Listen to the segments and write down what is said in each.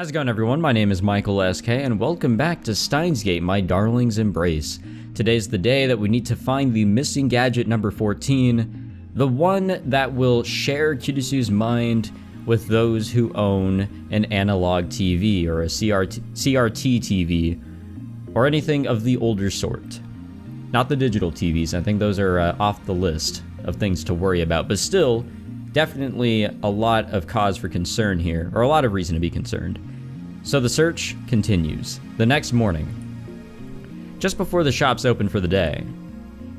How's it going, everyone? My name is Michael SK, and welcome back to Steins, my darling's embrace. Today's the day that we need to find the missing gadget number 14, the one that will share Kurisu's mind with those who own an analog TV or a CRT TV, or anything of the older sort. Not the digital TVs, I think those are off the list of things to worry about, but still, definitely a lot of cause for concern here, or a lot of reason to be concerned. So the search continues. The next morning, just before the shops opened for the day,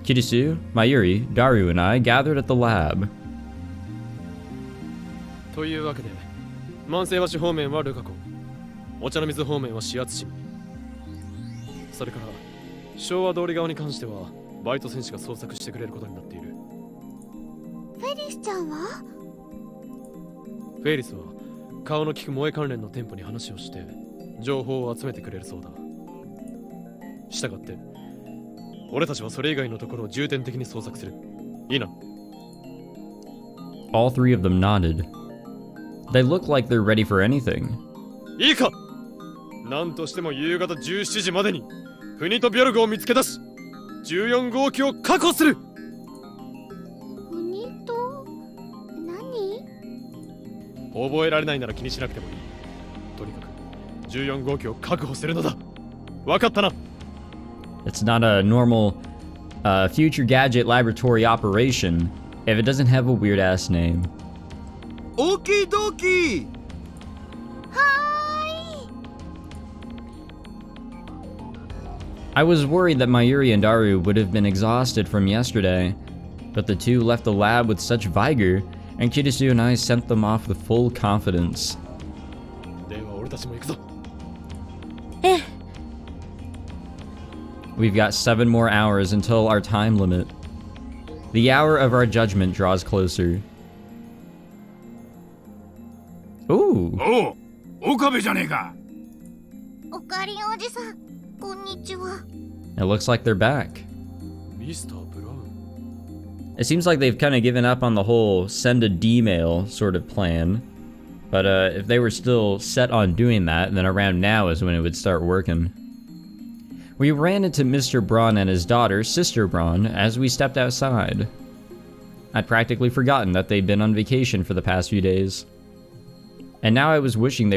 Kurisu, Mayuri, Daru, and I gathered at the lab. というわけで、万世橋方面はルカコ、お茶の水方面は指圧市。それから昭和通り側に関してはバイト選手が捜索してくれることになっている。フェリスちゃんは？フェリスは顔の利く萌え関連の店舗に話をして情報を集めてくれるそうだ。したがって俺たちはそれ以外のところを重点的に捜索する。いいな。 All three of them nodded. They look like they're ready for anything. いいか。なんとしても夕方17時までにフニトビョルグを見つけ出し14号機を確保する。フニト何？覚えられないなら気にしなくてもいい。とにかく14号機を確保するのだ。わかったな。 It's not a normal future gadget laboratory operation if it doesn't have a weird ass name. Okie dokie! I was worried that Mayuri and Daru would have been exhausted from yesterday, but the two left the lab with such vigor, and Kurisu and I sent them off with full confidence. では俺たちも行くぞ。We've got 7 more hours until our time limit. The hour of our judgment draws closer. Ooh. おう、岡部じゃねえか。おかえりおじさん、こんにちは。It looks like they're back. ミスター・ブラウン。 It seems like they've kind of given up on the whole send a D-mail sort of plan. But if they were still set on doing that, then around now is when it would start working. We ran into Mr. Braun and his daughter, Sister Braun, as we stepped outside. I'd practically forgotten that they'd been on vacation for the past few days. And now I was wishing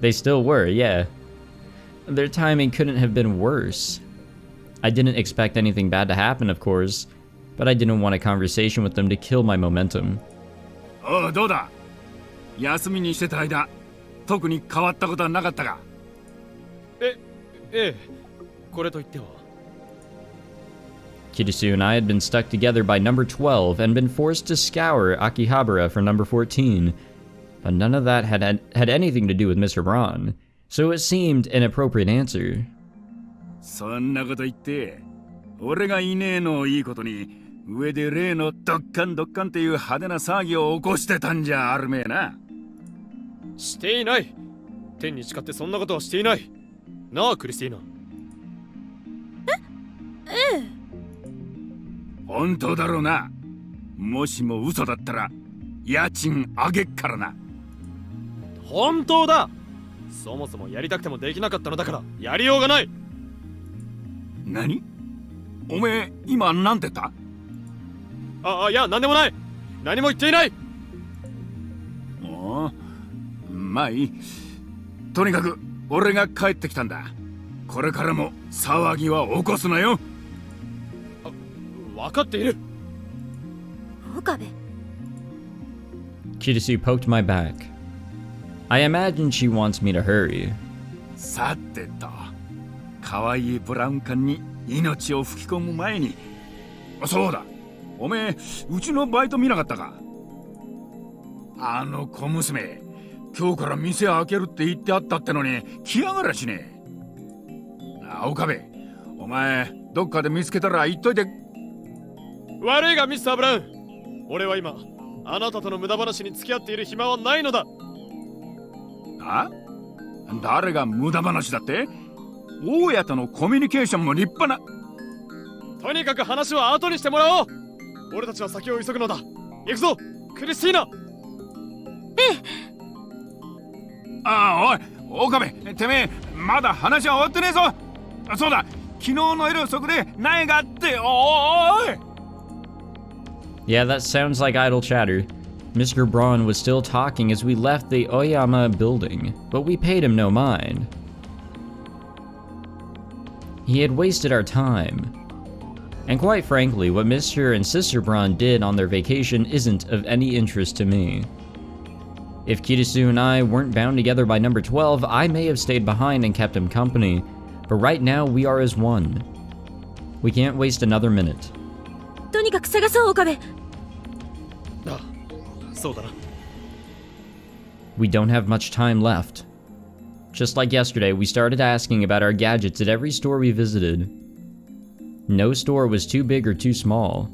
they still were, yeah. Their timing couldn't have been worse. I didn't expect anything bad to happen, of course, but I didn't want a conversation with them to kill my momentum. おう、どうだ。休みにしてた間、特に変わったことはなかったか。ええ、これといっては。 Kurisu and I had been stuck together by number 12 and been forced to scour Akihabara for number 14. But none of that had anything to do with Mr. Braun, so it seemed an appropriate answer. そんなこと言って、俺がいねえのをいいことに、上で例のドッカンドッカンっていう派手な騒ぎを起こしてたんじゃあるめえな。していない。天に誓ってそんなことはしていない。なあ、クリスティーナ。本当だろうな。もしも嘘だったら、家賃上げっからな。本当だ。そもそもやりたくてもできなかったのだからやりようがない。何？おめえ今なんて言った？いや、なんでもない。何も言っていない。おう、まあいい。とにかく俺が帰ってきたんだ。これからも騒ぎは起こすなよ。分かっている。岡部。 Kurisu poked my back. I imagine she wants me to hurry. さてと、可愛いブラウン管に命を吹き込む前に。そうだ、おめえうちのバイト見なかったか。あの小娘、今日から店開けるって言ってあったってのに来やがらしねえ。岡部、お前どっかで見つけたら言っといて。悪いがミスター・ブラウン、俺は今あなたとの無駄話に付き合っている暇はないのだ。あ？誰が無駄話だって？大家とのコミュニケーションも立派な。とにかく話は後にしてもらおう。俺たちは先を急ぐのだ。行くぞ、クリスティーナ。ああ、岡部、てめえまだ話は終わってねえぞ。そうだ、昨日の夜そこで苗があって、おい。 Yeah, that sounds like idle chatter. Mr. Braun was still talking as we left the Oyama building, but we paid him no mind. He had wasted our time. And quite frankly, what Mr. and Sister Braun did on their vacation isn't of any interest to me. If Kurisu and I weren't bound together by number 12, I may have stayed behind and kept him company, but right now we are as one. We can't waste another minute. とにかく探そう、岡部。ああ、そうだな。We don't have much time left. Just like yesterday, we started asking about our gadgets at every store we visited. No store was too big or too small.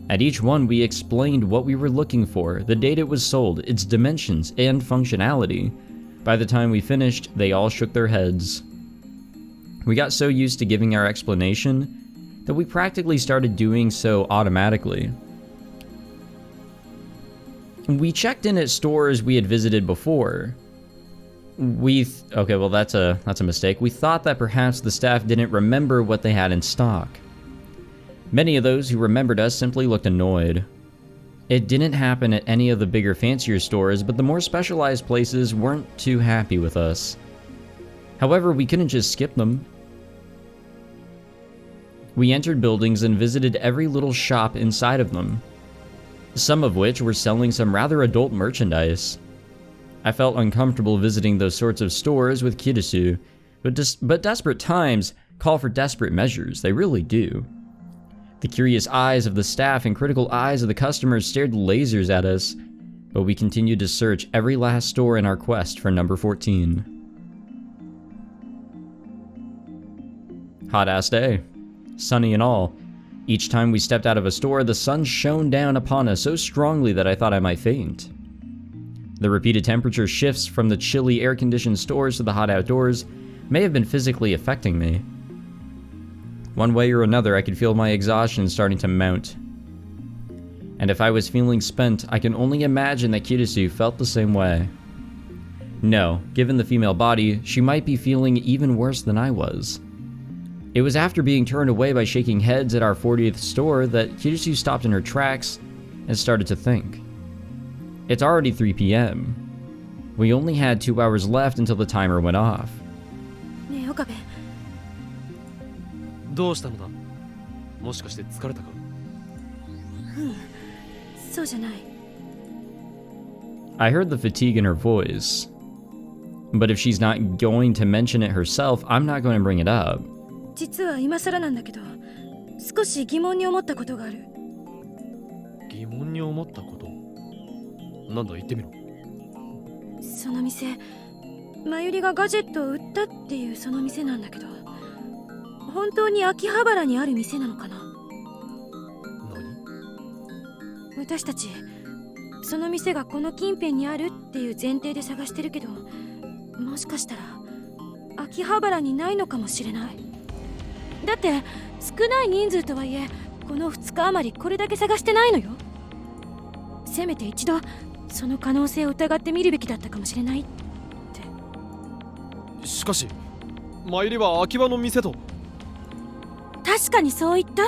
At each one, we explained what we were looking for, the date it was sold, its dimensions, and functionality. By the time we finished, they all shook their heads. We got so used to giving our explanation that we practically started doing so automatically. We checked in at stores we had visited before. Okay, well that's a mistake. We thought that perhaps the staff didn't remember what they had in stock. Many of those who remembered us simply looked annoyed. It didn't happen at any of the bigger, fancier stores, but the more specialized places weren't too happy with us. However, we couldn't just skip them. We entered buildings and visited every little shop inside of them, some of which were selling some rather adult merchandise. I felt uncomfortable visiting those sorts of stores with Kurisu, but desperate times call for desperate measures, they really do. The curious eyes of the staff and critical eyes of the customers stared lasers at us, but we continued to search every last store in our quest for number 14. Hot-ass day. Sunny and all. Each time we stepped out of a store, the sun shone down upon us so strongly that I thought I might faint. The repeated temperature shifts from the chilly air-conditioned stores to the hot outdoors may have been physically affecting me. One way or another, I could feel my exhaustion starting to mount. And if I was feeling spent, I can only imagine that Kurisu felt the same way. No, given the female body, she might be feeling even worse than I was. It was after being turned away by shaking heads at our 40th store that Kurisu stopped in her tracks and started to think. It's already 3 p.m. We only had 2 hours left until the timer went off. ねえ、岡部。どうしたのだ。もしかして疲れたか。そうじゃない。I heard the fatigue in her voice. But if she's not going to mention it herself, I'm not going to bring it up. 実は今更なんだけど、少し疑問に思ったことがある。疑問に思ったこと。なんだ、言ってみろ。その店、マユリがガジェットを売ったっていうその店なんだけど、本当に秋葉原にある店なのかな。何？私たちその店がこの近辺にあるっていう前提で探してるけど、もしかしたら秋葉原にないのかもしれない。だって少ない人数とはいえこの2日余りこれだけ探してないのよ。せめて一度その可能性を疑ってみるべきだったかもしれないって。しかし参りは秋葉の店と。確かにそう言った。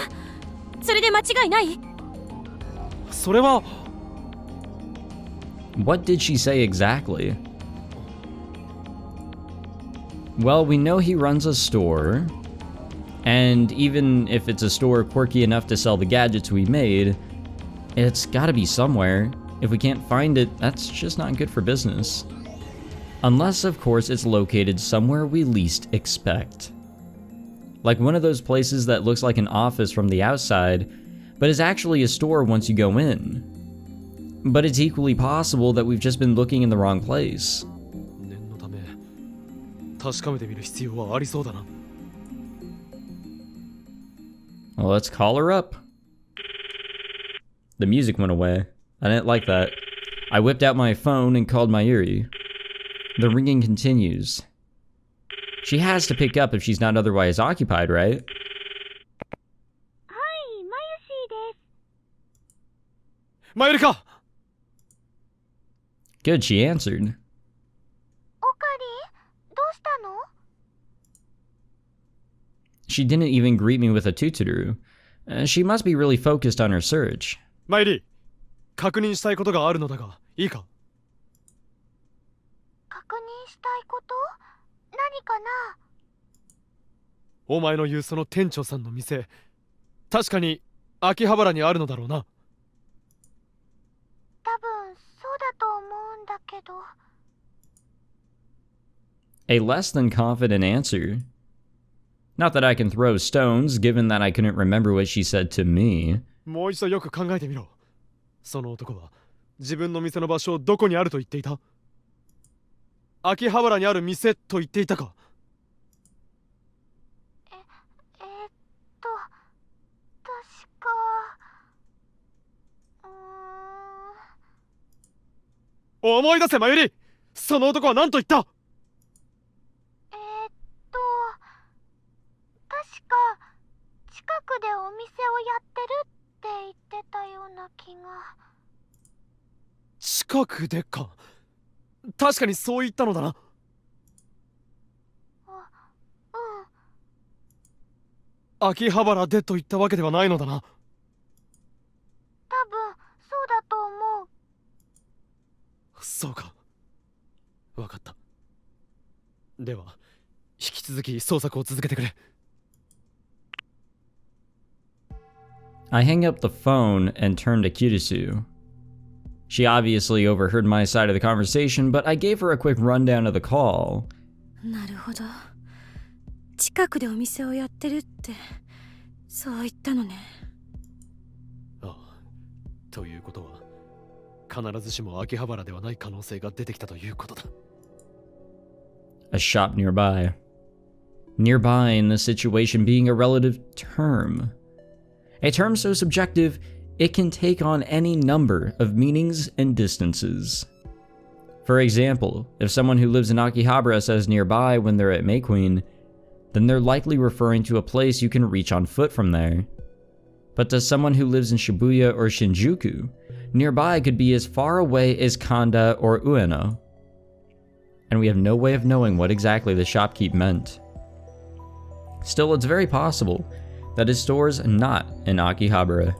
それで間違いない？それは。 What did she say exactly? Well, we know he runs a store, and even if it's a store quirky enough to sell the gadgets we made, it's gotta be somewhere. If we can't find it, that's just not good for business. Unless, of course, it's located somewhere we least expect. Like one of those places that looks like an office from the outside, but is actually a store once you go in. But it's equally possible that we've just been looking in the wrong place. 念のため確かめてみる必要はありそうだな。Well, let's call her up. The music went away. I didn't like that. I whipped out my phone and called Mayuri. The ringing continues. She has to pick up if she's not otherwise occupied, right? Hi, Mayushi です。参りか。 Good, she answered. おかり、したの？ She didn't even greet me with a tuturu. She must be really focused on her search. マイリー、確認したいことがあるのだが、いいか？確認したいこと？何かな？お前の言うその店長さんの店、確かに秋葉原にあるのだろうな。多分そうだと思うんだけど。A less than confident answer. Not that I can throw stones, given that I couldn't remember what she said to me. もう一度よく考えてみろ。その男は自分の店の場所をどこにあると言っていた？秋葉原にある店と言っていたか？確か思い出せ、マユリ。その男は何と言った？確か近くでお店をやってるって言ってたような気が。近くでか。確かにそう言ったのだな。秋葉原でと言ったわけではないのだな。多分そうだと思う。そうか。わかった。では引き続き捜索を続けてくれ。I hang up the phone and turn to Kurisu. She obviously overheard my side of the conversation, but I gave her a quick rundown of the call. なるほど。近くでお店をやってるって、そう言ったのね。ああ、ということは必ずしも秋葉原ではない可能性が出てきたということだ。A shop nearby. Nearby in this situation being a relative term. A term so subjective, it can take on any number of meanings and distances. For example, if someone who lives in Akihabara says nearby when they're at May Queen, then they're likely referring to a place you can reach on foot from there. But to someone who lives in Shibuya or Shinjuku, nearby could be as far away as Kanda or Ueno. And we have no way of knowing what exactly the shopkeep meant. Still, it's very possible that his store's not in Akihabara.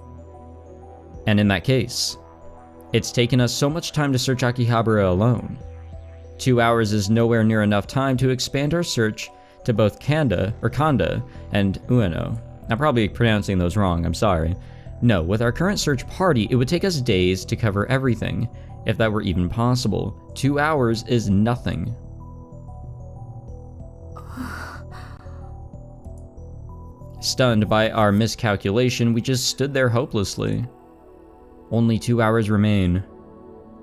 And in that case, it's taken us so much time to search Akihabara alone. 2 hours is nowhere near enough time to expand our search to both Kanda and Ueno. I'm probably pronouncing those wrong, I'm sorry. No, with our current search party, it would take us days to cover everything, if that were even possible. 2 hours is nothing. Stunned by our miscalculation, we just stood there hopelessly. Only 2 hours remain.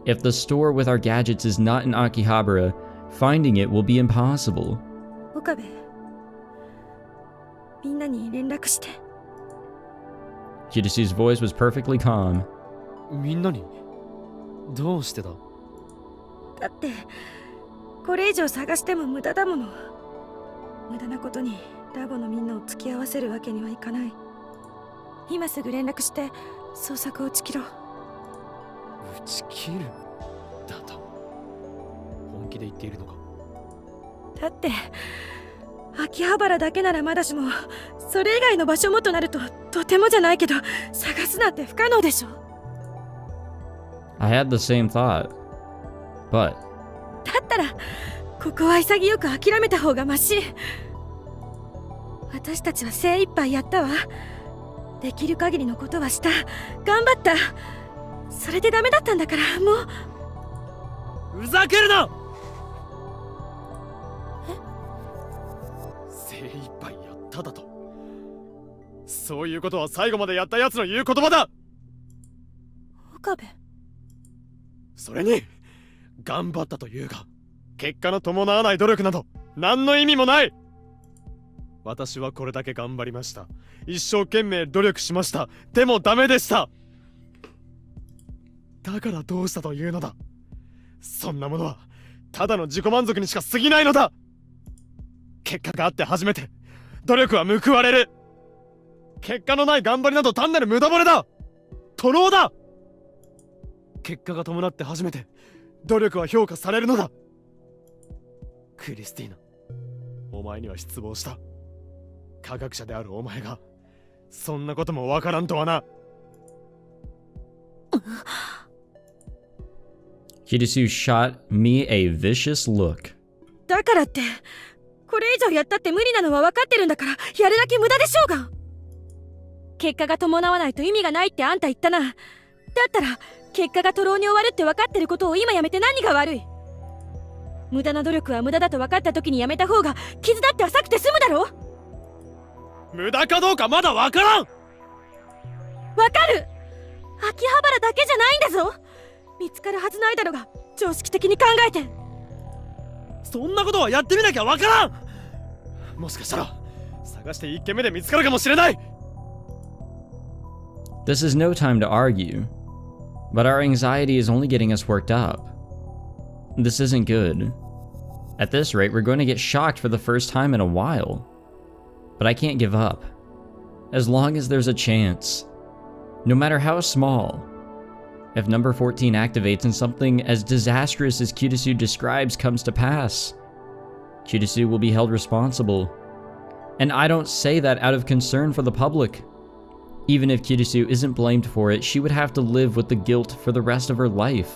If the store with our gadgets is not in Akihabara, finding it will be impossible. 岡部、みんなに連絡して。Kirisu's voice was perfectly calm. みんなに？どうしてだ？だって、これ以上探しても無駄だもの。無駄なことにラボのみんなを付き合わせるわけにはいかない。今すぐ連絡して捜索を打ち切ろう。打ち切るだと？本気で言っているのか？だって秋葉原だけならまだしも、それ以外の場所もとなるととてもじゃないけど探すなんて不可能でしょ。 I had the same thought, but だったらここは潔く諦めた方がマシ。私たちは精一杯やったわ。できる限りのことはした。頑張った。それでダメだったんだから、もう。ふざけるな！精一杯やっただと？そういうことは最後までやったやつの言う言葉だ！岡部。それに頑張ったというが、結果の伴わない努力など何の意味もない。私はこれだけ頑張りました。一生懸命努力しました。でもダメでした。だからどうしたというのだ。そんなものはただの自己満足にしか過ぎないのだ。結果があって初めて努力は報われる。結果のない頑張りなど単なる無駄骨だ。徒労だ。結果が伴って初めて努力は評価されるのだ。クリスティーナ、お前には失望した。科学者であるお前がそんなこともわからんとはな。Kurisu shot me a vicious look. だからってこれ以上やったって無理なのは分かってるんだから、やるだけ無駄でしょうが。結果が伴わないと意味がないってあんた言ったな。だったら結果が徒労に終わるって分かってることを今やめて何が悪い。無駄な努力は無駄だと分かった時にやめた方が傷だって浅くて済むだろ。無駄かどうかまだわからん。分かる。秋葉原だけじゃないんだぞ。見つかるはずないだろが、常識的に考えて。そんなことはやってみなきゃわからん。もしかしたら探して1軒目で見つかるかもしれない。 This is no time to argue, but our anxiety is only getting us worked up. This isn't good. At this rate, we're going to get shocked for the first time in a while. But I can't give up. As long as there's a chance. No matter how small. If number 14 activates and something as disastrous as Kurisu describes comes to pass, Kurisu will be held responsible. And I don't say that out of concern for the public. Even if Kurisu isn't blamed for it, she would have to live with the guilt for the rest of her life.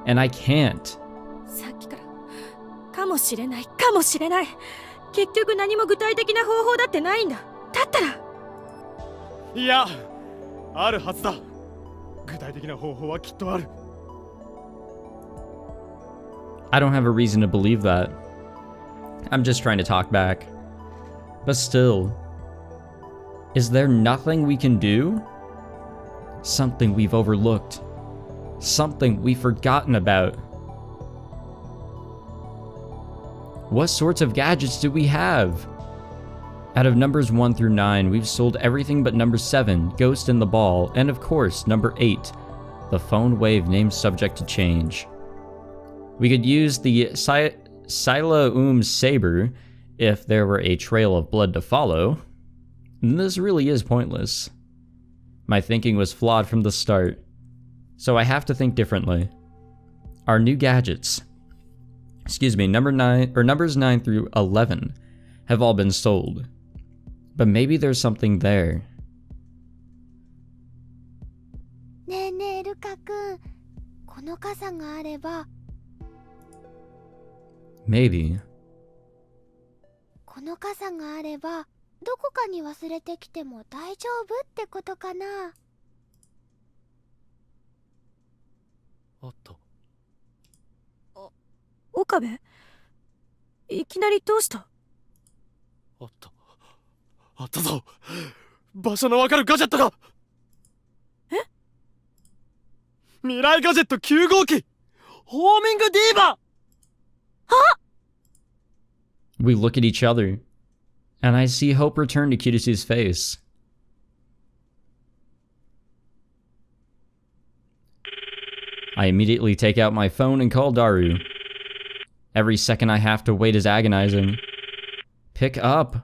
And I can't. さっきからかもしれないかもしれない。結局何も具体的な方法だってないんだ。だったらいや、あるはずだ。具体的な方法はきっとある。 I don't have a reason to believe that. I'm just trying to talk back. But still, is there nothing we can do? Something we've overlooked. Something we've forgotten about. What sorts of gadgets do we have? Out of numbers 1 through 9, we've sold everything but number 7, Ghost in the Ball, and of course, number 8, the phone wave named subject to change. We could use the Sila Saber if there were a trail of blood to follow. This really is pointless. My thinking was flawed from the start, so I have to think differently. Our new gadgets, numbers 9 through 11 have all been sold. But maybe there's something there. ねえねえルカ君、この傘があれば。 Maybe. この傘があればどこかに忘れてきても大丈夫ってことかな。あった。岡部、いきなりどうした？あった。あったぞ。場所のわかるガジェットが。え？未来ガジェット9号機、ホーミングディーバー。あ！ We look at each other, and I see hope return to Kurisu's face. I immediately take out my phone and call Daru. Every second I have to wait is agonizing. Pick up.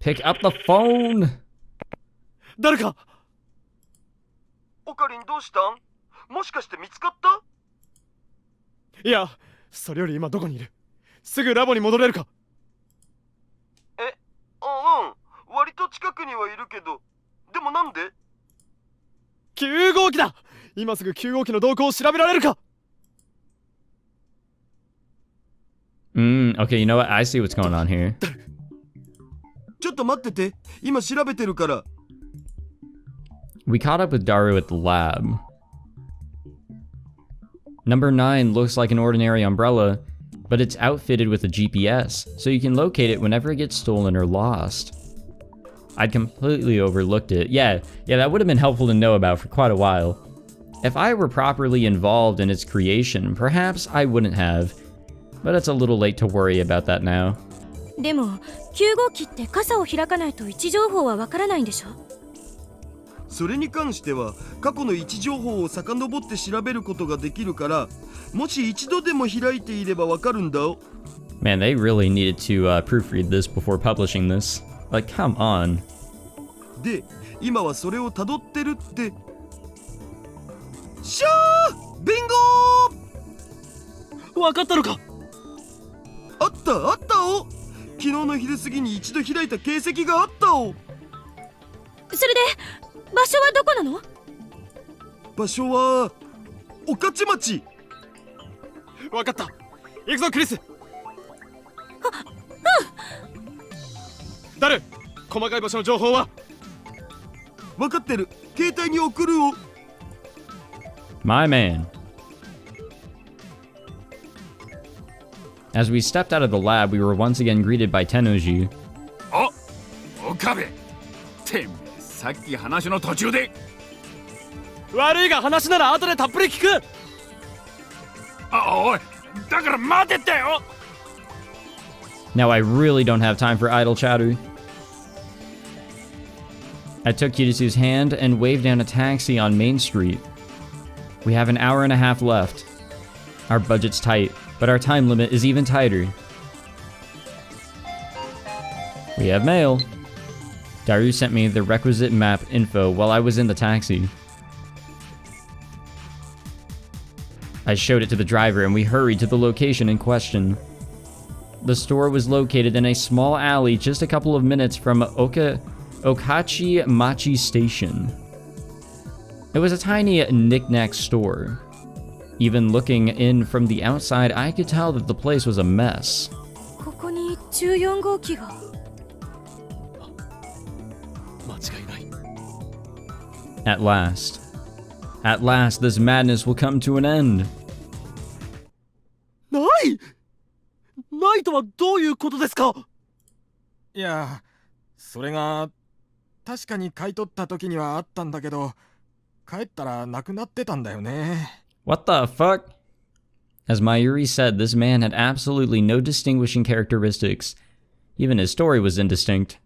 Pick up the phone! 誰か。オカリンどうしたん？もしかして見つかった？いや、それより今どこにいる？すぐラボに戻れるか？うん、割と近くにはいるけど、でもなんで？9号機だ！今すぐ9号機の動向を調べられるか？ Okay, you know what? I see what's going on here. ちょっと待ってて、今調べてるから。We caught up with Daru at the lab. Number 9 looks like an ordinary umbrella, but it's outfitted with a GPS, so you can locate it whenever it gets stolen or lost. I'd completely overlooked it. Yeah, that would have been helpful to know about for quite a while. If I were properly involved in its creation, perhaps I wouldn't have, but it's a little late to worry about that now. でも9号機って傘を開かないと位置情報はわからないんでしょ？それに関しては過去の位置情報を遡って調べることができるから、もし一度でも開いていればわかるんだよ。 Man, they really needed to proofread this before publishing this. Like, come on. で、今はそれを辿ってるって。しゃー！ビンゴー！わかったのか？あったお！昨日の昼過ぎに一度開いた形跡があったお。それで場所はどこなの？場所は御徒町。わかった。行くぞクリス。誰？細かい場所の情報は？分かってる。携帯に送るお。My man. As we stepped out of the lab, we were once again greeted by Tennoji. お、岡部。てめえ、さっき話の途中で。悪いが話なら後でたっぷり聞く。おい、だから待てってよ。Now I really don't have time for idle chatter. I took Kurisu's hand and waved down a taxi on Main Street. We have an hour and a half left. Our budget's tight, but our time limit is even tighter. We have mail. Daru sent me the requisite map info while I was in the taxi. I showed it to the driver and we hurried to the location in question. The store was located in a small alley just a couple of minutes from Okachi Machi Station. It was a tiny knick-knack store. Even looking in from the outside, I could tell that the place was a mess. ここに14号機が。間違いない。At last, this madness will come to an end. ないとはどういうことですか？いや、それが確かに買い取った時にはあったんだけど、帰ったらなくなってたんだよね。What the fuck? As Mayuri said, this man had absolutely no distinguishing characteristics. Even his story was indistinct.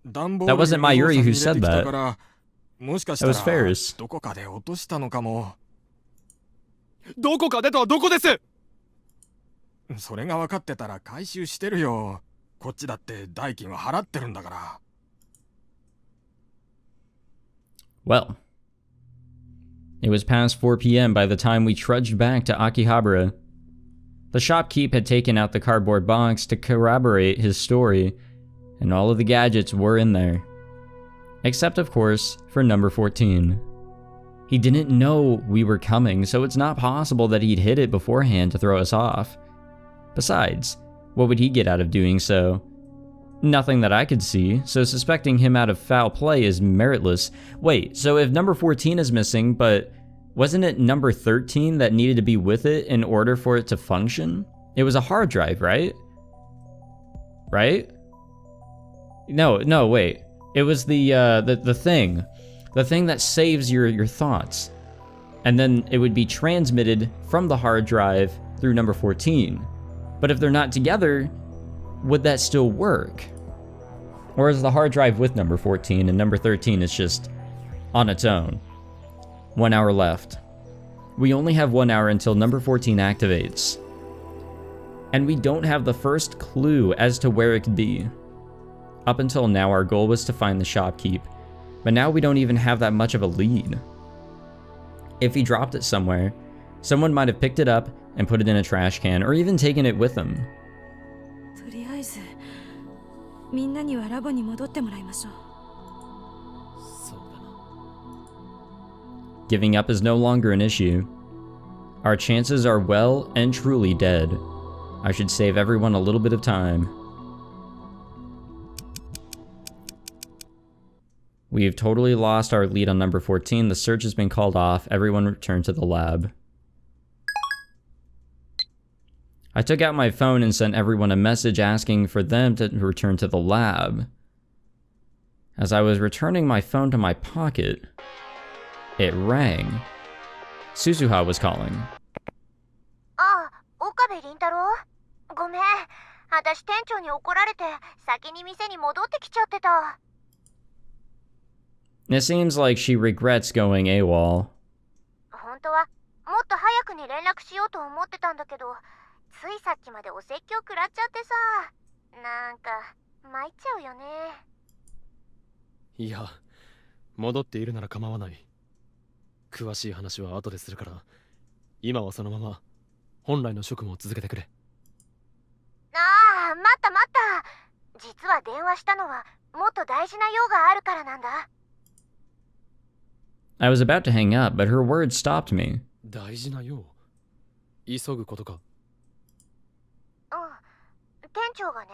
That wasn't Mayuri who said that. That was Ferris. どこかで落としたのかも。どこかでとはどこです？それが分かってたら回収してるよ。こっちだって代金は払ってるんだから。Well, it was past 4 p.m. by the time we trudged back to Akihabara. The shopkeep had taken out the cardboard box to corroborate his story, and all of the gadgets were in there. Except, of course, for number 14. He didn't know we were coming, so it's not possible that he'd hid it beforehand to throw us off. Besides, what would he get out of doing so? Nothing that I could see, so suspecting him out of foul play is meritless. Wait, so if number 14 is missing, but wasn't it number 13 that needed to be with it in order for it to function? It was a hard drive, right? Right? No, wait. It was the thing. The thing that saves your thoughts. And then it would be transmitted from the hard drive through number 14. But if they're not together, would that still work? Or is the hard drive with number 14 and number 13 is just on its own? 1 hour left. We only have 1 hour until number 14 activates. And we don't have the first clue as to where it could be. Up until now, our goal was to find the shopkeep, but now we don't even have that much of a lead. If he dropped it somewhere, someone might have picked it up and put it in a trash can, or even taken it with them. とりあえずみんなにはラボに戻ってもらいましょう。そうだな。Giving up is no longer an issue. Our chances are well and truly dead. I should save everyone a little bit of time. We've totally lost our lead on number 14. The search has been called off. Everyone return to the lab. I took out my phone and sent everyone a message asking for them to return to the lab. As I was returning my phone to my pocket, it rang. Suzuha was calling. ああ、岡部倫太郎。ごめん。私店長に怒られて先に店に戻ってきちゃってた。It seems like she regrets going AWOL. 本当はもっと早くに連絡しようと思ってたんだけど、ついさっきまでお説教食らっちゃってさ、なんか参っちゃうよね。いや、戻っているなら構わない。詳しい話は後でするから、今はそのまま本来の職務を続けてくれ。ああ、待った。電話したのはもっと大事な用があるからなんだ。 I was about to hang up, but her words stopped me. 大事な用。急ぐことか。店長がね、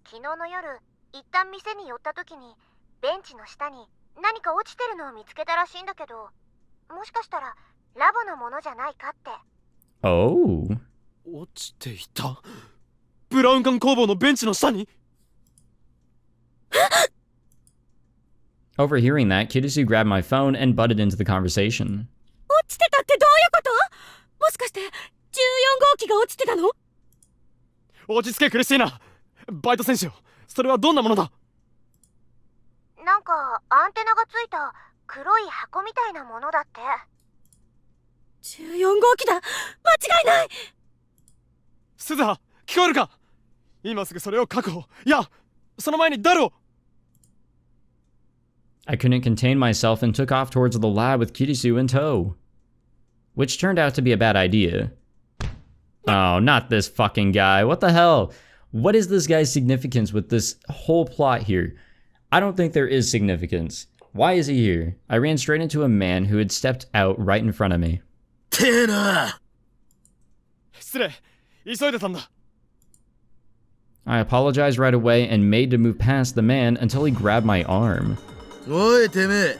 昨日の夜一旦店に寄った時にベンチの下に何か落ちてるのを見つけたらしいんだけど、もしかしたらラボのものじゃないかって。 Oh. 落ちていた。ブラウン管工房のベンチの下に。Overhearing that, Kurisu grabbed my phone and butted into the conversation. 落ちてたってどういうこと？もしかして14号機が落ちてたの？落ち着けクリスティーナ。バイト選手よ、それはどんなものだ？なんかアンテナがついた黒い箱みたいなものだって。14号機だ。間違いない。スズハ、聞こえるか？今すぐそれを確保。いや、その前にダルを。I couldn't contain myself and took off towards the lab with Kurisu in tow. Which turned out to be a bad idea. Oh, not this fucking guy. What the hell? What is this guy's significance with this whole plot here? I don't think there is significance. Why is he here? I ran straight into a man who had stepped out right in front of me. てえな。失礼、急いでたんだ。I apologized right away and made to move past the man until he grabbed my arm. おいてめえ、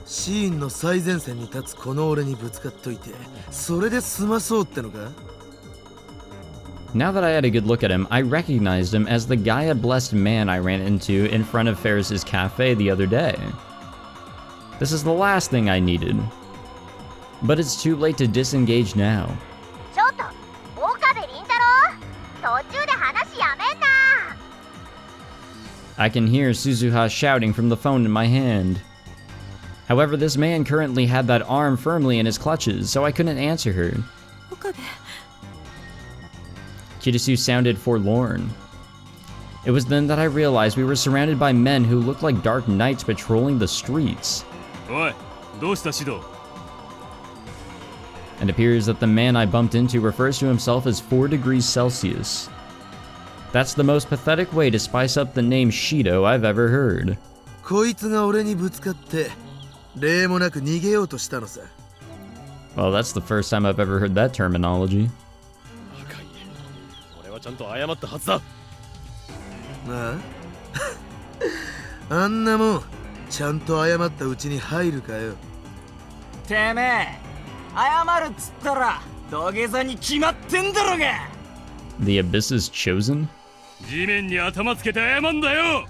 シーンの最前線に立つこの俺にぶつかっといて、それで済まそうってのか？ Now that I had a good look at him, I recognized him as the Gaia-blessed man I ran into in front of Ferris's cafe the other day. This is the last thing I needed. But it's too late to disengage now. ちょっと岡部倫太郎、途中で話やめんな。 I can hear Suzuha shouting from the phone in my hand. However, this man currently had that arm firmly in his clutches, so I couldn't answer her. 岡部。 Kurisu sounded forlorn. It was then that I realized we were surrounded by men who looked like dark knights patrolling the streets. おい、どうしたシド？ It appears that the man I bumped into refers to himself as 4 degrees Celsius. That's the most pathetic way to spice up the name Shido I've ever heard. こいつが俺にぶつかって礼もなく逃げようとしたのさ。 Well, that's the first time I've ever heard that terminology. 赤い。俺はちゃんと謝ったはずだ。あああんなもんちゃんと謝ったうちに入るかよ。てめえ、謝るっつったら土下座に決まってんだろが。 The Abyss is chosen? 地面に頭つけて謝んだよ。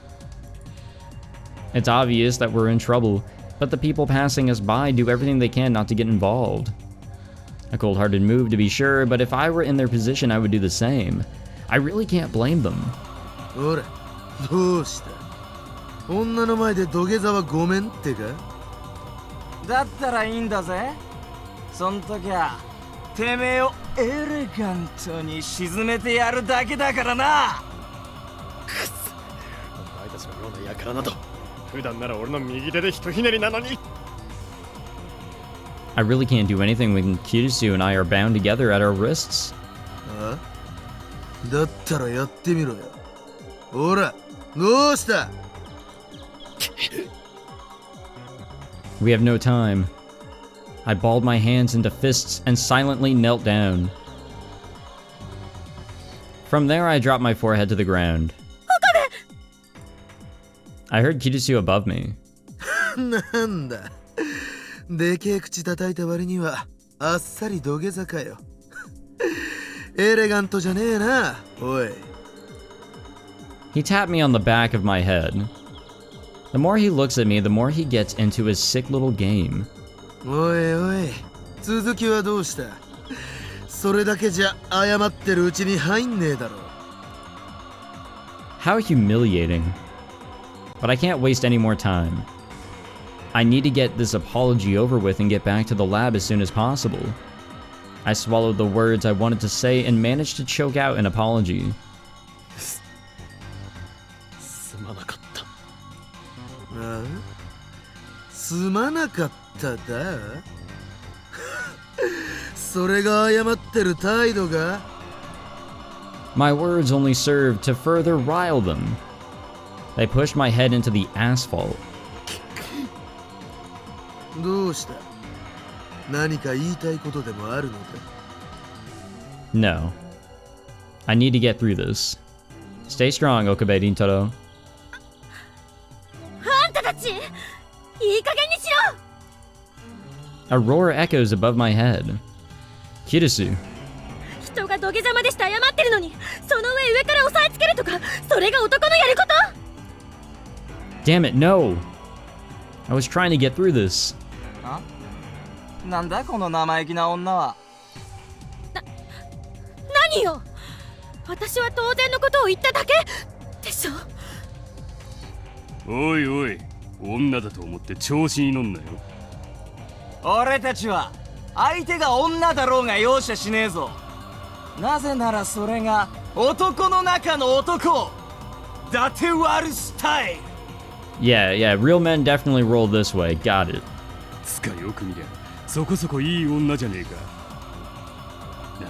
It's obvious that we're in trouble, but the people passing us by do everything they can not to get involved. A cold-hearted move to be sure, but if I were in their position, I would do the same. I really can't blame them. ほら、どうした？女の前で土下座はごめんってか？だったらいいんだぜ。そん時はてめえをエレガントに沈めてやるだけだからな。くっそ、お前たちのような輩など普段なら俺の右手でひとひねりなのに。 I really can't do anything when Kurisu and I are bound together at our wrists. あ？だったらやってみろよ。ほら、どうした？ We have no time. I balled my hands into fists and silently knelt down. From there, I dropped my forehead to the ground. I heard Kurisu above me. なんだ。でけえ口叩いた割にはあっさり土下座かよ。エレガントじゃねえな、おい。He tapped me on the back of my head. The more he looks at me, the more he gets into his sick little game. おいおい、続きはどうした？それだけじゃ謝ってるうちに入んねえだろ。 How humiliating. But I can't waste any more time. I need to get this apology over with and get back to the lab as soon as possible. I swallowed the words I wanted to say and managed to choke out an apology. すまなかった。あ？すまなかっただ？それが謝ってる態度が？ My words only served to further rile them. They pushed my head into the asphalt. どうした？何か言いたいことでもあるのか？ No. I need to get through this. Stay strong, Okabe Rintaro. あんたたち、いい加減にしろ。 A roar echoes above my head. Kurisu. 人が土下座までして謝ってるのに、その上から押さえつけるとか、それが男のやること？ Damn it, no! I was trying to get through this. あ？なんだこの生意気な女は。何よ、私は当然のことを言っただけでしょ。おいおい、女だと思って調子に乗んなよ。俺たちは相手が女だろうが容赦しねえぞ。なぜならそれが男の中の男、伊達割るスタイル。 Yeah, real men definitely roll this way. Got it. つかよく見りゃそこそこいい女じゃねえか。な、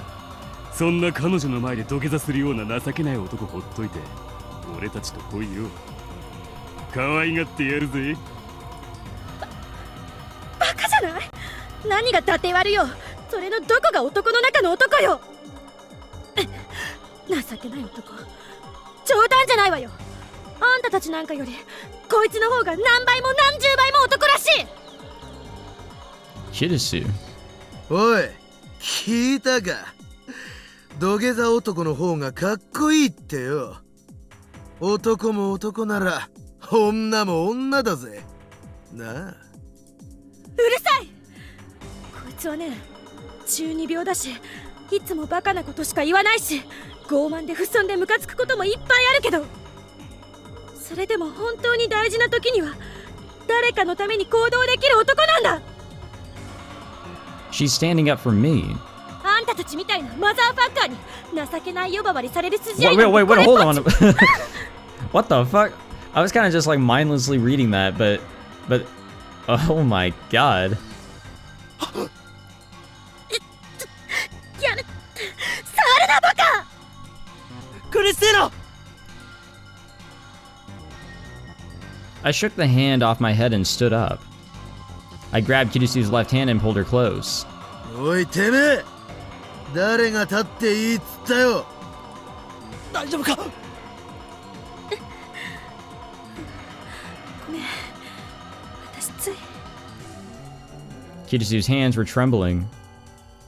そんな彼女の前で土下座するような情けない男ほっといて俺たちと来いよ。可愛がってやるぜ。バカじゃない？何が伊達割るよ。それのどこが男の中の男よ。情けない男。冗談じゃないわよ。あんたたちなんかよりこいつの方が何倍も何十倍も男らしい。 Kurisu. おい、聞いたか？土下座男の方がかっこいいってよ。男も男なら女も女だぜ。なあ。うるさい。こいつはね、中二病だし、いつもバカなことしか言わないし、傲慢で不遜でムカつくこともいっぱいあるけど、それでも本当に大事な時には誰かのために行動できる男なんだ。 She's standing up for me. あんたたちみたいなマザーファッカーに情けない呼ばわりされる筋合い Wait, なんて wait, これ hold っぽっち on. What the fuck? I was kind of just like mindlessly reading that, but oh my god. やめ、触るなバカ。クリスティーナ。 I shook the hand off my head and stood up. I grabbed Kurisu's left hand and pulled her close. おいてめえ、誰が立っていいっつったよ。大丈夫か？ごめん、私つい。 Kurisu's hands were trembling,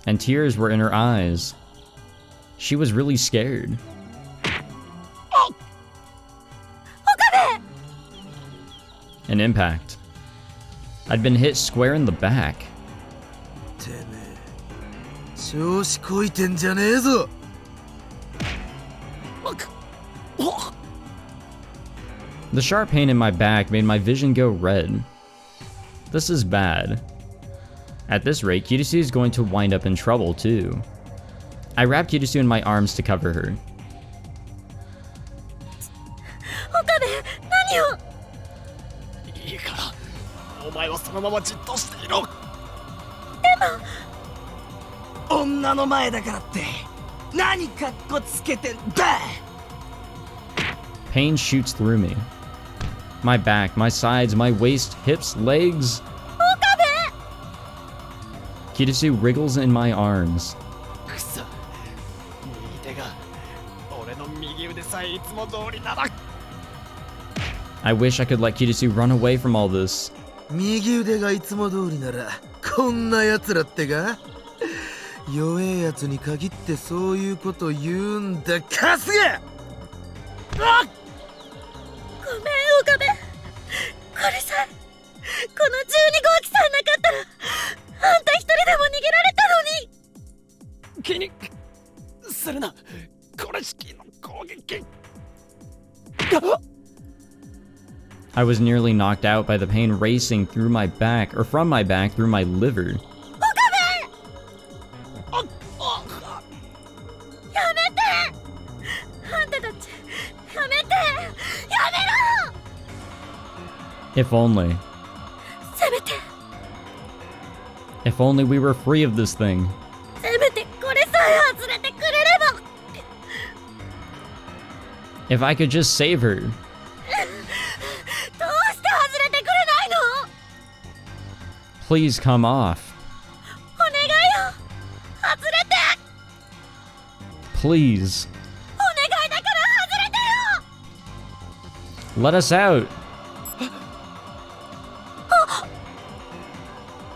and tears were in her eyes. She was really scared. An impact. I'd been hit square in the back. てめえ、調子こいてんじゃねえぞ。 The sharp pain in my back made my vision go red. This is bad. At this rate, Kurisu is going to wind up in trouble too. I wrapped Kurisu in my arms to cover her. 岡部、何を。いいからお前はそのままじっとしていろ。女の前だからって何かっこつけてんだ。 Pain shoots through me. My back, my sides, my waist, hips, legs. Kurisu wriggles in my arms. くそ、右手が俺の右腕さえいつも通りなら。 I wish I could let Kurisu run away from all this. 右腕がいつも通りならこんな奴らってか？弱え奴に限ってそういうこと言うんだ。カスが！ごめん岡部、これさ、この12号機さえなかったらあんた一人でも逃げられたのに。気にするな、これ式の攻撃。 I was nearly knocked out by the pain racing through my back, or from my back through my liver. やめて！あんたたち、やめて！やめろ！ If only. せめて、 If only we were free of this thing. せめてこれさえ外れてくれれば。 If I could just save her. Please come off. お願いよ外れて Please. お願いだから外れてよ Let us out.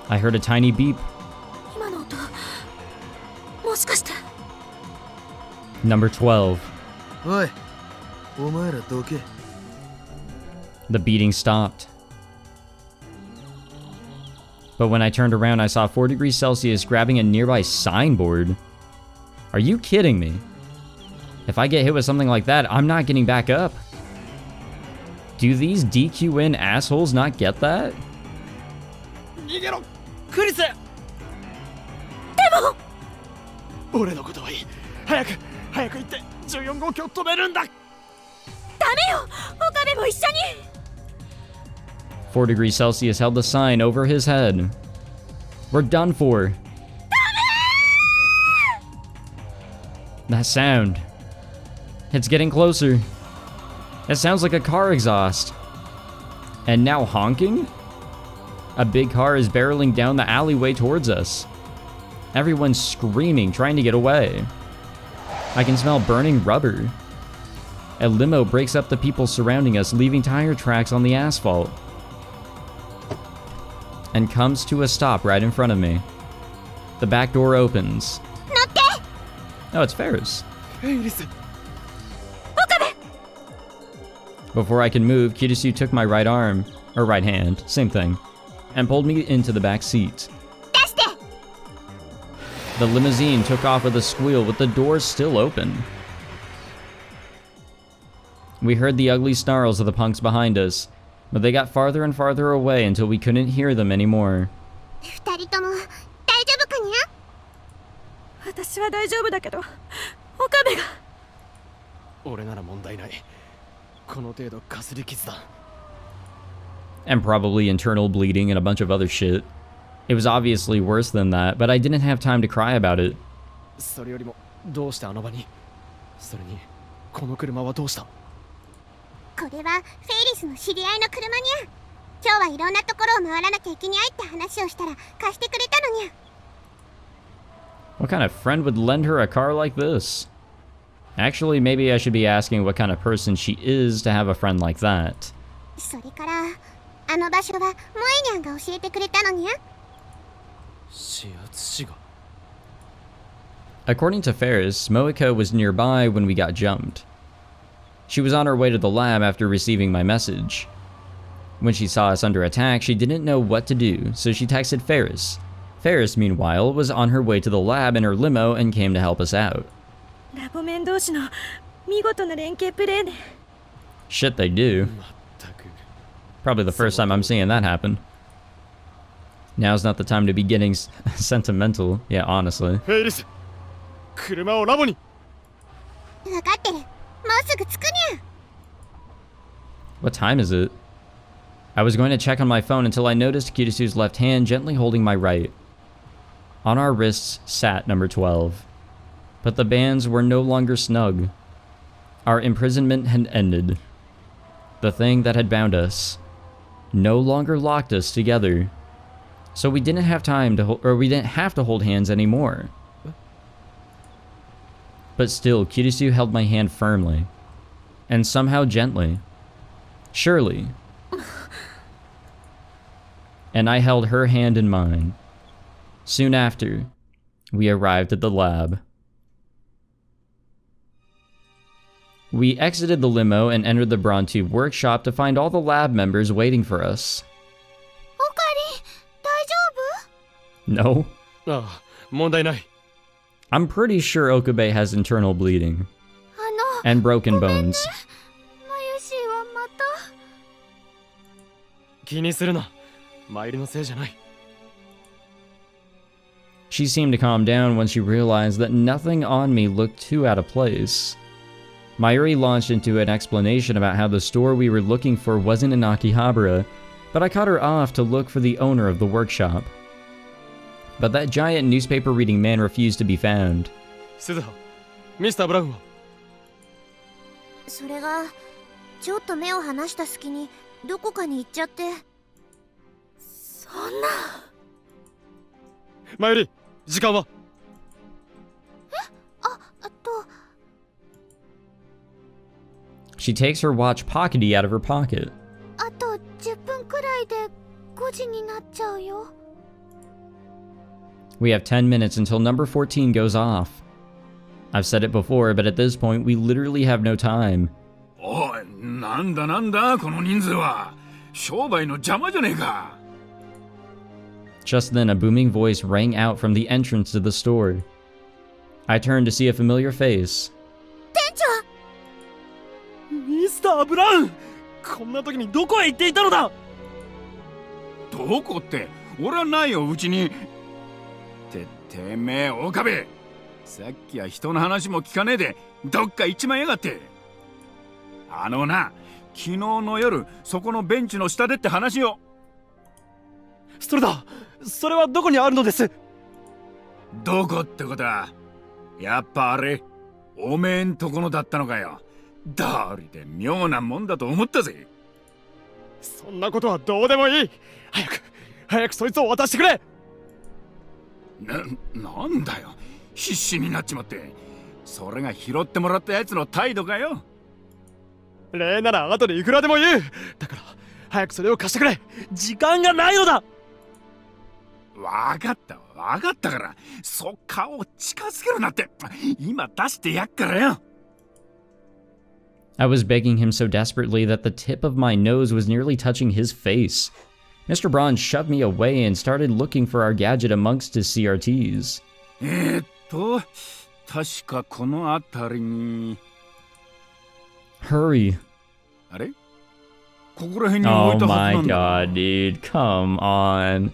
I heard a tiny beep. 今の音もしかして Number 12. おいお前らどけ The beating stopped. But when I turned around, I saw 4 degrees Celsius grabbing a nearby signboard. Are you kidding me? If I get hit with something like that, I'm not getting back up. Do these DQN assholes not get that? 逃げろクリス。でも俺のことはいい。早く行って14号機を止めるんだ。ダメよ岡部も一緒に 4 degrees Celsius held the sign over his head. We're done for. That sound. It's getting closer. It sounds like a car exhaust. And now honking? A big car is barreling down the alleyway towards us. Everyone's screaming, trying to get away. I can smell burning rubber. A limo breaks up the people surrounding us, leaving tire tracks on the asphalt. And comes to a stop right in front of me. The back door opens. Oh, it's Ferris. フェイリス。 Before I could move, Kurisu took my right arm, or right hand, same thing, and pulled me into the back seat. The limousine took off with a squeal with the doors still open. We heard the ugly snarls of the punks behind us, but they got farther and farther away until we couldn't hear them anymore. 二人とも大丈夫かにゃ？私は大丈夫だけど岡部が俺なら問題ない。この程度かすり傷だ。 And probably internal bleeding and a bunch of other shit. It was obviously worse than that, but I didn't have time to cry about it. それよりもどうしてあの場に？それにこの車はどうした？これはフェイリスの知り合いの車にゃ。今日はいろんなところを回らなきゃいけにゃいって話をしたら貸してくれたのにゃ。 What kind of friend would lend her a car like this? Actually, maybe I should be asking what kind of person she is to have a friend like that. それからあの場所はモエニャンが教えてくれたのにゃ。指圧師が。 According to Ferris, Moeka was nearby when we got jumped. She was on her way to the lab after receiving my message. When she saw us under attack, she didn't know what to do, so she texted Ferris. Ferris, meanwhile, was on her way to the lab in her limo and came to help us out. ラボメン同士の見事な連携プレーで Shit, they do. まったく。 Probably the first time I'm seeing that happen. Now's not the time to be getting sentimental. Yeah, honestly. フェイリス。車をラボに。分かってる。もうすぐ着くにゃ。 What time is it? I was going to check on my phone until I noticed Kirisu's left hand gently holding my right. On our wrists sat number 12. But the bands were no longer snug. Our imprisonment had ended. The thing that had bound us no longer locked us together. So we didn't have we didn't have to hold hands anymore. But still, Kurisu held my hand firmly. And somehow gently. Surely. And I held her hand in mine. Soon after, we arrived at the lab. We exited the limo and entered the Brontube workshop to find all the lab members waiting for us. おかえり、大丈夫？ No. ああ、問題ない。 I'm pretty sure Okabe has internal bleeding. And broken bones. マユシーはまた。気にするな。参りのせいじゃない。 She seemed to calm down when she realized that nothing on me looked too out of place. Mayuri launched into an explanation about how the store we were looking for wasn't in Akihabara, but I cut her off to look for the owner of the workshop. But that giant newspaper-reading man refused to be found. 鈴葉、ミスター・ブラウンは？それがちょっと目を離した隙にどこかに行っちゃって。そんな。前より時間は？She takes her watch pockety out of her pocket. あと10分くらいで5時になっちゃうよ。We have 10 minutes until number 14 goes off. I've said it before, but at this point, we literally have no time. おい、なんだこの人数は。商売の邪魔じゃねえか。Just then, a booming voice rang out from the entrance to the store. I turned to see a familiar face. ミスター・ブラウン、こんな時にどこへ行っていたのだ？どこって、俺はないよ、うちに。てめえ、岡部。さっきは人の話も聞かねえで、どっか行っちまいやがって。あのな、昨日の夜、そこのベンチの下でって話よ。それだ、それはどこにあるのです？どこってことは、やっぱあれ、おめえんとこのだったのかよ。道理で妙なもんだと思ったぜ。そんなことはどうでもいい。早くそいつを渡してくれ。なんだよ、必死になっちまって。それが拾ってもらったやつの態度かよ。礼なら後でいくらでも言う。だから早くそれを貸してくれ。時間がないのだ。わかったから、顔を近づけるなって。今出してやっからよ。I was begging him so desperately that the tip of my nose was nearly touching his face. Mr. Braun shoved me away and started looking for our gadget amongst his CRTs. 確かこの辺りに。Hurry. あれ？ここら辺に置いたはずなんだ。Oh my god, dude. Come on.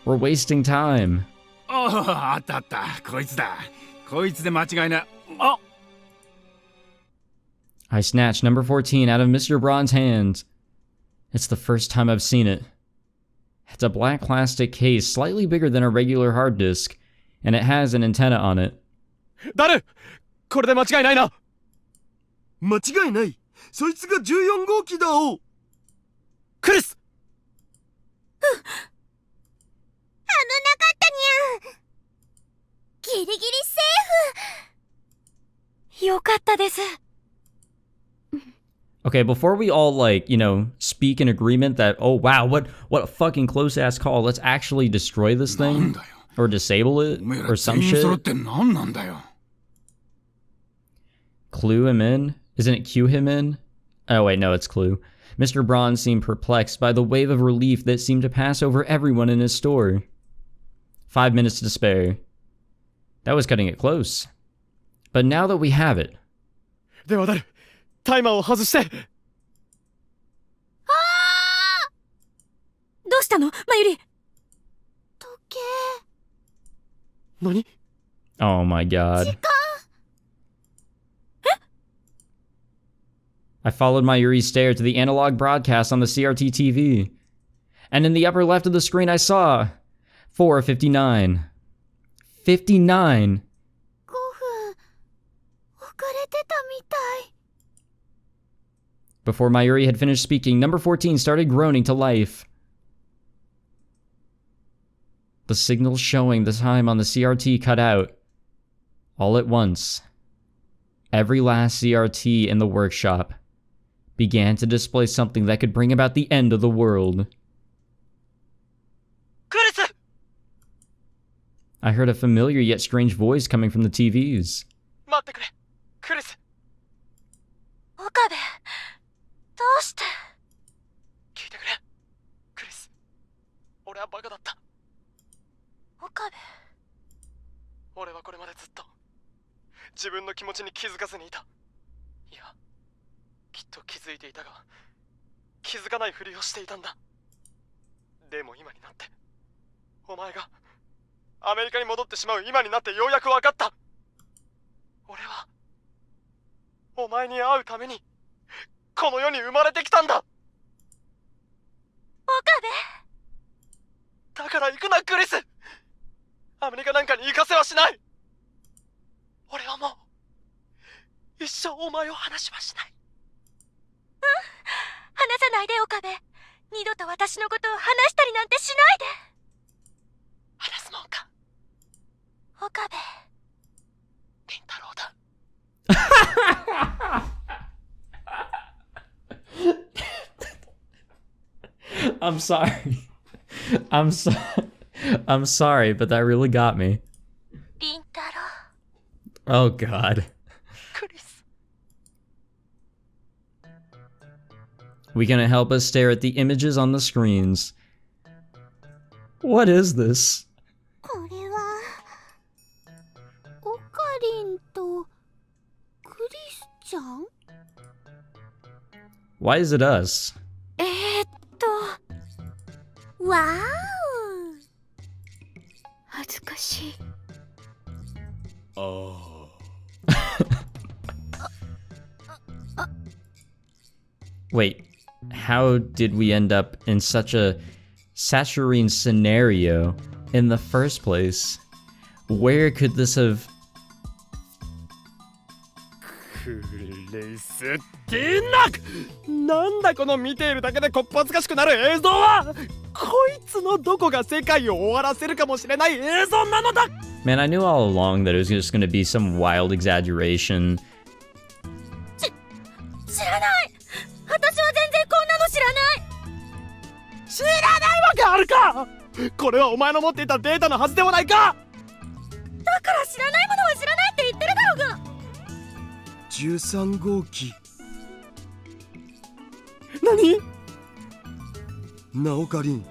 We're wasting time. あった。こいつだ。こいつで間違いない。あ！ I snatched number 14 out of Mr. Braun's hands. It's the first time I've seen it. It's a black plastic case slightly bigger than a regular hard disk, and it has an antenna on it. ダル！これで間違いないな。間違いない。そいつが14号機だお。クリス！危なかったにゃ。ギリギリセーフ。よかったです。Okay, before we all, speak in agreement that, oh wow, what a fucking close-ass call, let's actually destroy this thing, or disable it, or some shit. Clue him in? Isn't it cue him in? Oh wait, no, it's Clue. Mr. Braun seemed perplexed by the wave of relief that seemed to pass over everyone in his store. 5 minutes to spare. That was cutting it close. But now that we have it... ではダル、タイマーを外して。どうしたの、マユリ？時計。何？ Oh my god. 時間。I followed Mayuri's stare to the analog broadcast on the CRT TV. And in the upper left of the screen I saw 4:59. 59. 5分。遅れてたみたい。Before Mayuri had finished speaking, number 14 started groaning to life. The signal showing the time on the CRT cut out. All at once, every last CRT in the workshop began to display something that could bring about the end of the world. クリス！ I heard a familiar yet strange voice coming from the TVs. 待ってくれ、クリス。岡部、どうして？聞いてくれ、クリス。俺はバカだった。岡部。俺はこれまでずっと自分の気持ちに気づかずにいた。いや、きっと気づいていたが、気づかないふりをしていたんだ。でも今になって、お前がアメリカに戻ってしまう今になってようやく分かった。俺はお前に会うためにこの世に生まれてきたんだ。岡部。だから行くな、クリス。アメリカなんかに行かせはしない。俺はもう一生お前を話はしない。話さないで、岡部。二度と私のことを話したりなんてしないで。岡部。 I'm sorry. I'm sorry, but that really got me. 凛太郎。 Oh god. クリス。 We gonna help us stare at the images on the screens. What is this? これはオカリンとクリスちゃん？ Why is it us? わーお。恥ずかしい。 Wait, how did we end up in such a saturine scenario in the first place? Where could this have... クリスティーナ、なんだこの見ているだけでこっぱずかしくなる映像は。こいつのどこが世界を終わらせるかもしれない映像なのだ。 Man, I knew all along that it was just gonna be some wild exaggeration. 知らない。私は全然こんなの知らない。知らないわけあるか。これはお前の持っていたデータのはずではないか。だから知らないものは知らないって言ってるだろうが。13号機。何？なおかりん、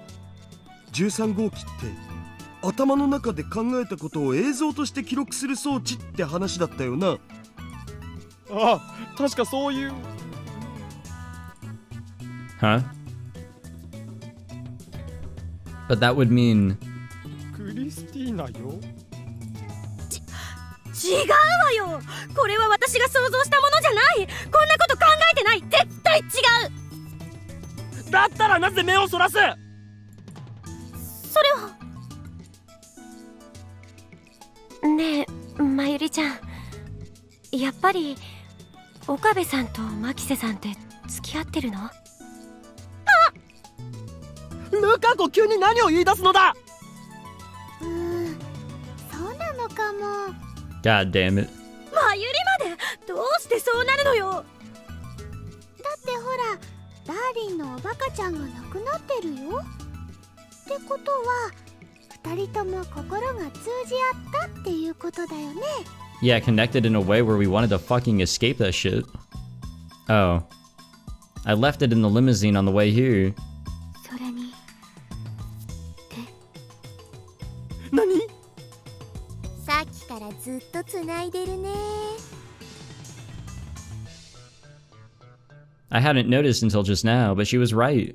13号機って頭の中で考えたことを映像として記録する装置って話だったよな。ああ、確かそういう。 Huh? But that would mean... クリスティーナよ。違うわよ。これは私が想像したものじゃない。こんなこと考えてない。絶対違う。だったらなぜ目をそらす。それはねえ、まゆりちゃん、やっぱり岡部さんと牧瀬さんって付き合ってるの？ルカ子急に何を言い出すのだ。そうなのかも。 God damn it. まゆりまでどうしてそうなるのよ。だってほら、ダーリンのおバカちゃんが亡くなってるよ。ってことは二人とも心が通じ合ったっていうことだよね。 Yeah, connected in a way where we wanted to fucking escape that shit. Oh. I left it in the limousine on the way here. それに何？さっきからずっとつないでるね。 I hadn't noticed until just now, but she was right.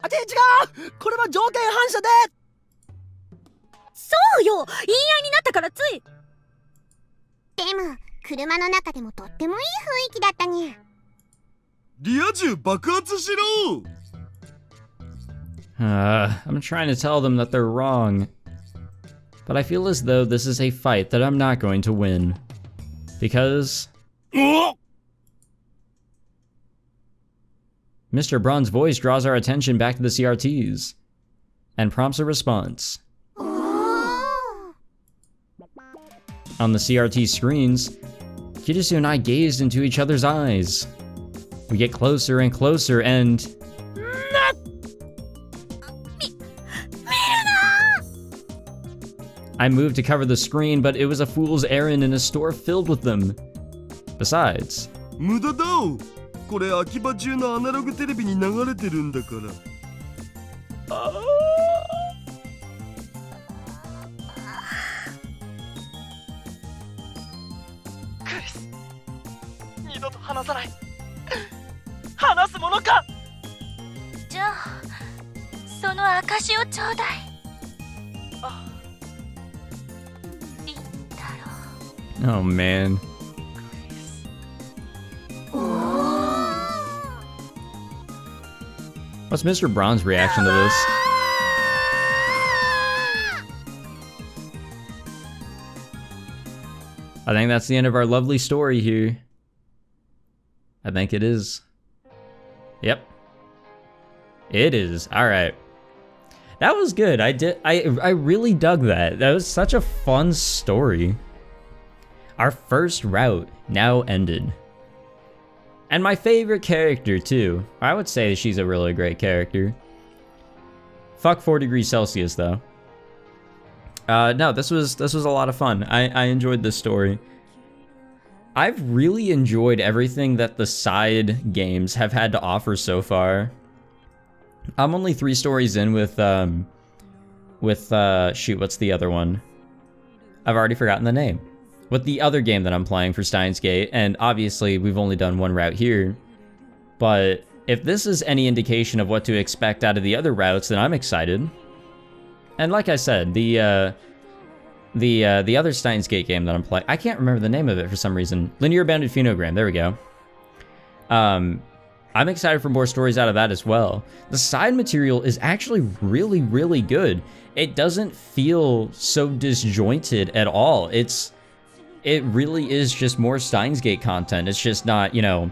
あ、違う。これは条件反射で。そうよ、言い合いになったからつい。でも車の中でもとってもいい雰囲気だったにゃ。リア充爆発しろ。 I'm trying to tell them that they're wrong. But I feel as though this is a fight that I'm not going to win. Because... Mr. Braun's voice draws our attention back to the CRTs. And prompts a response. On the CRT screens, Kurisu and I gazed into each other's eyes. We get closer and closer and... I moved to cover the screen, but it was a fool's errand in a store filled with them. Besides... 無駄だ。これ秋葉中のアナログテレビに流れてるんだから。クリス、二度と話さない。話すものか。じゃあその証をちょうだい。凛太郎。 Oh man. What's Mr. Braun's reaction to this? I think that's the end of our lovely story here. I think it is. Yep. It is. Alright. That was good. I really dug that. That was such a fun story. Our first route now ended. And my favorite character too. I would say she's a really great character. Fuck 4 degrees Celsius though. No, this was a lot of fun. I enjoyed this story. I've really enjoyed everything that the side games have had to offer so far. I'm only 3 stories in with shoot, what's the other one? I've already forgotten the name. With the other game that I'm playing for Steins Gate, and obviously we've only done 1 route here. But if this is any indication of what to expect out of the other routes, then I'm excited. And like I said, the other Steins Gate game that I'm playing, I can't remember the name of it for some reason. Linear Bounded Phenogram, there we go. I'm excited for more stories out of that as well. The side material is actually really, really good. It doesn't feel so disjointed at all. It really is just more Steins Gate content. It's just not, you know,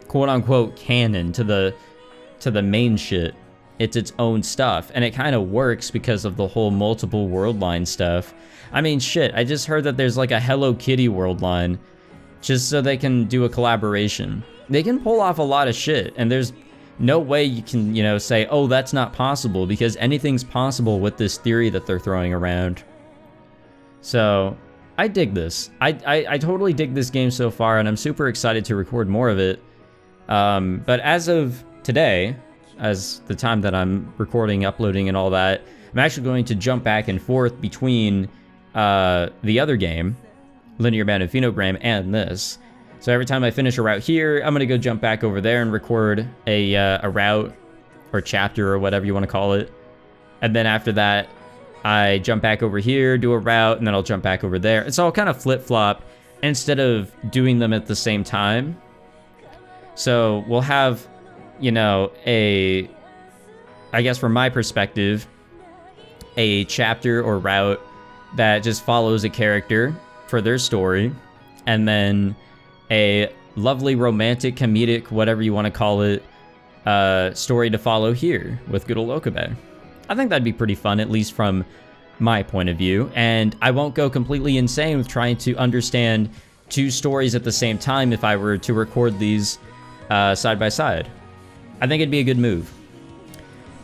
quote unquote canon to the main shit. It's its own stuff, and it kind of works because of the whole multiple world line stuff. I mean, shit, I just heard that there's like a Hello Kitty world line just so they can do a collaboration. They can pull off a lot of shit, and there's no way you can, you know, say, oh, that's not possible, because anything's possible with this theory that they're throwing around. So, I dig this. I totally dig this game so far, and I'm super excited to record more of it. But as of today, as the time that I'm recording, uploading, and all that, I'm actually going to jump back and forth between the other game, Linear Bounded Phenogram, and this. So every time I finish a route here, I'm going to go jump back over there and record a route or chapter or whatever you want to call it. And then after that, I jump back over here, do a route, and then I'll jump back over there. It's all kind of flip-flop instead of doing them at the same time. So we'll have, you know, I guess from my perspective, a chapter or route that just follows a character for their story, and then a lovely romantic, comedic, whatever you want to call it, story to follow here with good old Okabe. I think that'd be pretty fun, at least from my point of view, and I won't go completely insane with trying to understand 2 stories at the same time if I were to record these side by side. I think it'd be a good move.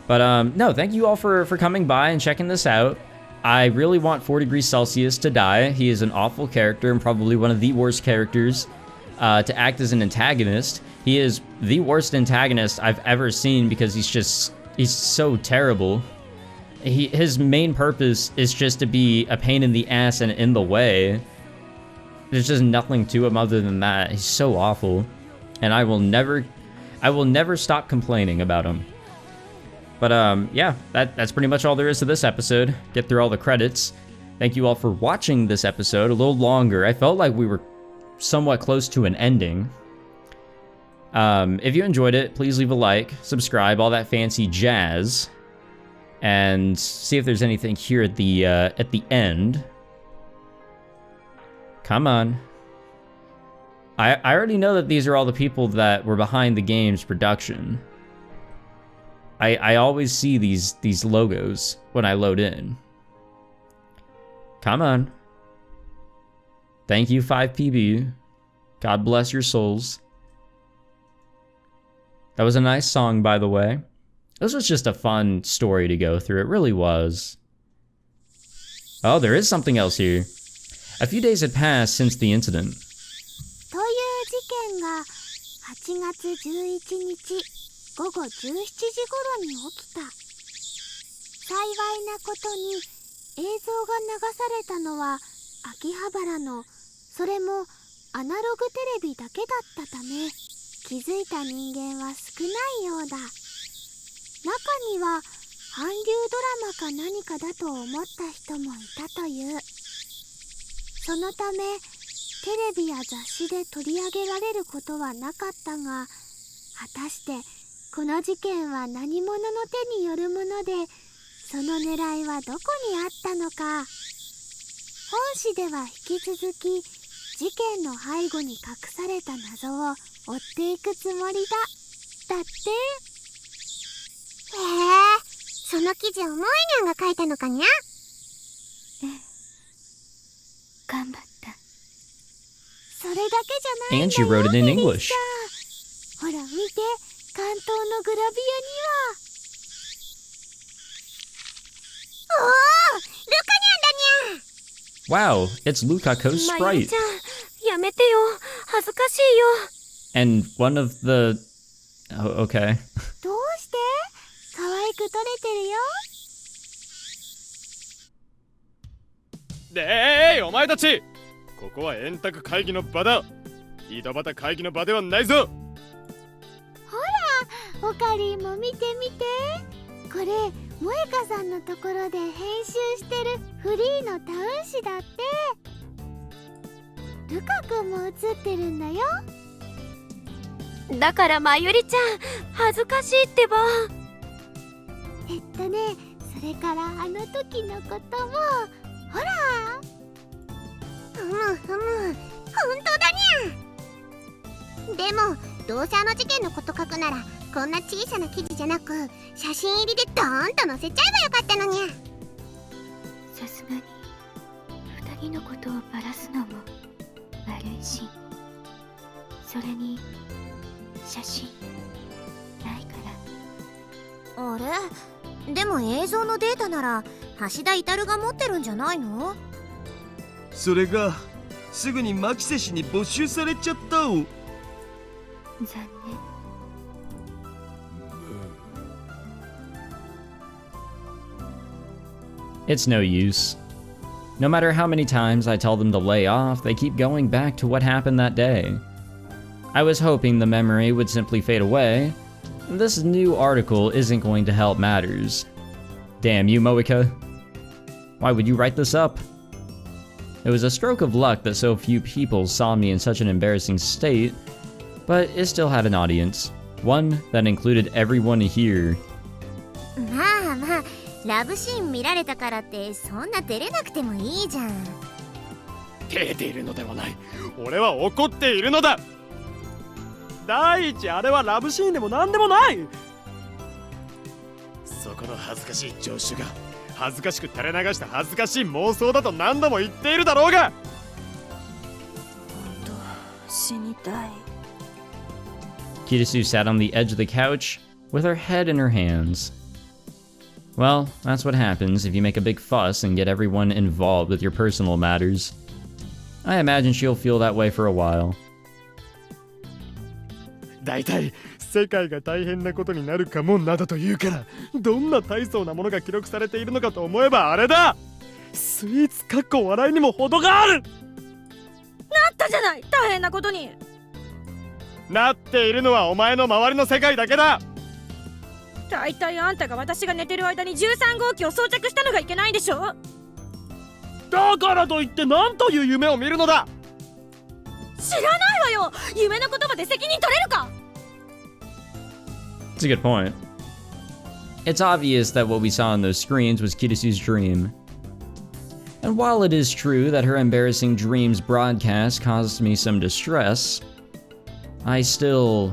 But no, thank you all for coming by and checking this out. I really want 4 degrees Celsius to die. He is an awful character and probably one of the worst characters to act as an antagonist. He is the worst antagonist I've ever seen because he's so terrible. His main purpose is just to be a pain in the ass and in the way. There's just nothing to him other than that. He's so awful. And I will never stop complaining about him. But yeah, that's pretty much all there is to this episode. Get through all the credits. Thank you all for watching this episode. A little longer. I felt like we were somewhat close to an ending. If you enjoyed it, please leave a like, subscribe, all that fancy jazz, and see if there's anything here at the end. Come on. I already know that these are all the people that were behind the game's production. I always see these logos when I load in. Come on. Thank you, 5PB. God bless your souls. That was a nice song, by the way. This was just a fun story to go through. It really was. Oh, there is something else here. A few days had passed since the incident. という事件が8月11日午後17時頃に起きた。幸いなことに映像が流されたのは秋葉原の、それもアナログテレビだけだったため、気づいた人間は少ないようだ。中には韓流ドラマか何かだと思った人もいたという。そのためテレビや雑誌で取り上げられることはなかったが、果たしてこの事件は何者の手によるもので、その狙いはどこにあったのか。本誌では引き続き事件の背後に隠された謎を追っていくつもりだ。だって。その記事を萌えにゃんが書いたのかにゃ。頑張った。それだけじゃないんだよ。 And she wrote it in English. ほら見て、関東のグラビアには。おお、ルカニャンだにゃ。 Wow, it's Lukako's まゆり sprite. ちゃん、やめてよ。恥ずかしいよ。 And one of the... Oh, okay. どうして可愛く撮れてるよ。でお前たち、ここは円卓会議の場だ。井戸端会議の場ではないぞ。ほら、オカリンも見て見て。これ萌香さんのところで編集してるフリーのタウン誌だって。ルカ君も写ってるんだよ。だからまゆりちゃん、恥ずかしいってば。それからあの時のことも、ほら。ふむふむ、ほんとだにゃ。でもどうせあの事件のこと書くならこんな小さな記事じゃなく写真入りでドーンと載せちゃえばよかったのにゃ。さすがに二人のことをバラすのも悪いし、それに写真ないかあれ、でも映像のデータなら橋田至が持ってるんじゃないの？それがすぐに牧瀬氏に没収されちゃったお。ら。残念。It's no use. No matter how many times I tell them to lay off, they keep going back to what happened that day. I was hoping the memory would simply fade away. This new article isn't going to help matters. Damn you, Moika. Why would you write this up? It was a stroke of luck that so few people saw me in such an embarrassing state, but it still had an audience. One that included everyone here. まあまあ、ラブシーン見られたからってそんな照れなくてもいいじゃん。照れているのではない。俺は怒っているのだ。第一、あれはラブシーンでもなんでもない。そこの恥ずかしい助手が恥ずかしく垂れ流した恥ずかしい妄想だと何度も言っているだろうが。本当、死にたい。Kurisu sat on the edge of the couch with her head in her hands. Well, that's what happens if you make a big fuss and get everyone involved with your personal matters. I imagine she'll feel that way for a while. だいたい世界が大変なことになるかもなどと言うから、どんな大層なものが記録されているのかと思えばあれだ。スイーツかっこ笑いにも程がある。なったじゃない、大変なことに。なっているのはお前の周りの世界だけだ。だいたいあんたが私が寝てる間に13号機を装着したのがいけないんでしょ。だからといって何という夢を見るのだ。知らないわよ。夢のことまで責任取れるか。 It's a good point. It's obvious that what we saw on those screens was Kurisu's dream. And while it is true that her embarrassing dreams broadcast caused me some distress, I still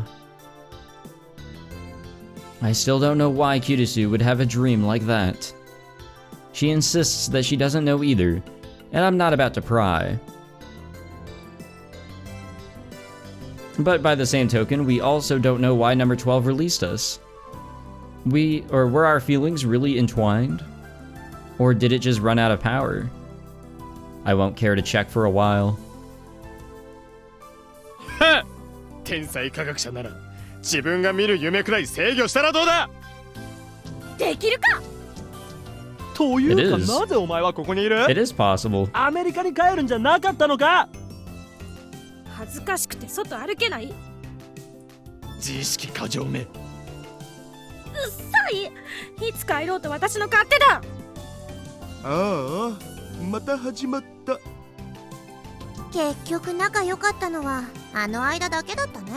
don't know why Kurisu would have a dream like that. She insists that she doesn't know either, and I'm not about to pry. But by the same token, we also don't know why number 12 released us. Were our feelings really entwined? Or did it just run out of power? I won't care to check for a while. はっ、天才科学者なら自分が見る夢くらい制御したらどうだ。できるか。というか It is. なぜお前はここにいる。 It is possible. アメリカに帰るんじゃなかったのか。恥ずかしくて外歩けない。自意識過剰め。うっさい。いつ帰ろうと私の勝手だ。ああ、また始まった。結局仲良かったのはあの間だけだったね。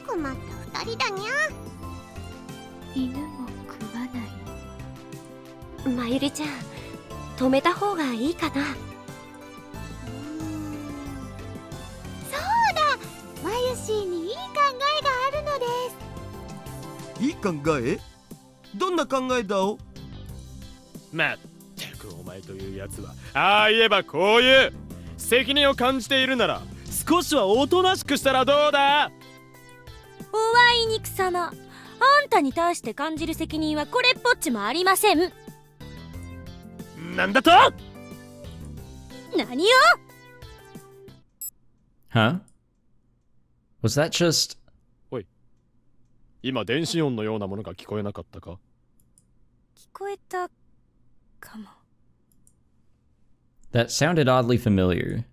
困った二人だにゃ。犬も食わない。まゆりちゃん、止めた方がいいかな。そうだ、マユシーにいい考えがあるのです。いい考え？どんな考えだお？まったくお前というやつはああ言えばこういう責任を感じているなら少しはおとなしくしたらどうだ。おあいにくさま、あんたに対して感じる責任はこれっぽっちもありません。なんだと？何よ。 Huh? Was that just... おい、今電子音のようなものが聞こえなかったか？聞こえたかも。 That sounded oddly familiar.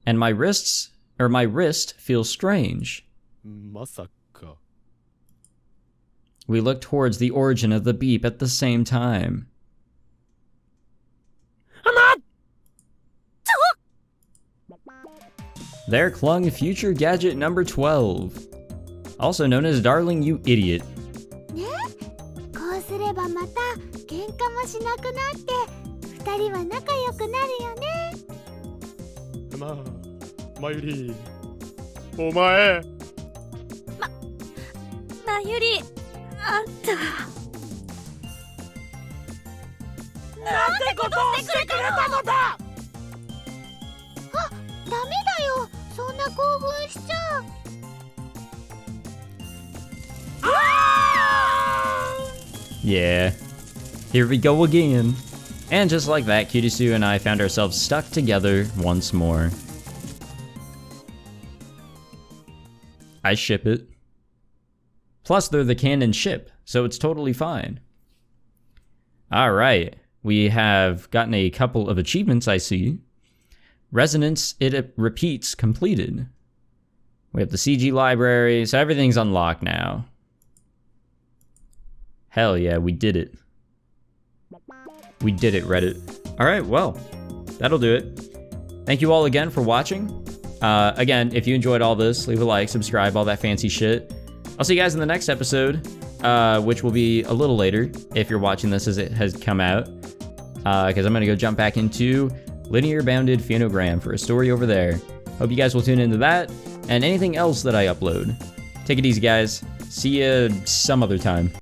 And my wrist feels strange. まさか。We look towards the origin of the beep at the same time. There clung future gadget number 12, also known as Darling You Idiot. ね、こうすればまた喧嘩もしなくなって二人は仲良くなるよね。まあ、まゆり、お前。まゆり、あんた。なんてことをしてくれたのだ。あ、ダメだよ。そんな興奮しちゃう。Yeah, here we go again. And just like that, Kurisu and I found ourselves stuck together once more. I ship it. Plus, they're the canon ship, so it's totally fine. Alright, we have gotten a couple of achievements, I see. Resonance, it repeats, completed. We have the CG library, so everything's unlocked now. Hell yeah, we did it. We did it, Reddit. Alright, well, that'll do it. Thank you all again for watching. Again, if you enjoyed all this, leave a like, subscribe, all that fancy shit. I'll see you guys in the next episode, which will be a little later, if you're watching this as it has come out. Because I'm going to go jump back into Linear Bounded Phonogram for a story over there. Hope you guys will tune into that, and anything else that I upload. Take it easy, guys. See ya some other time.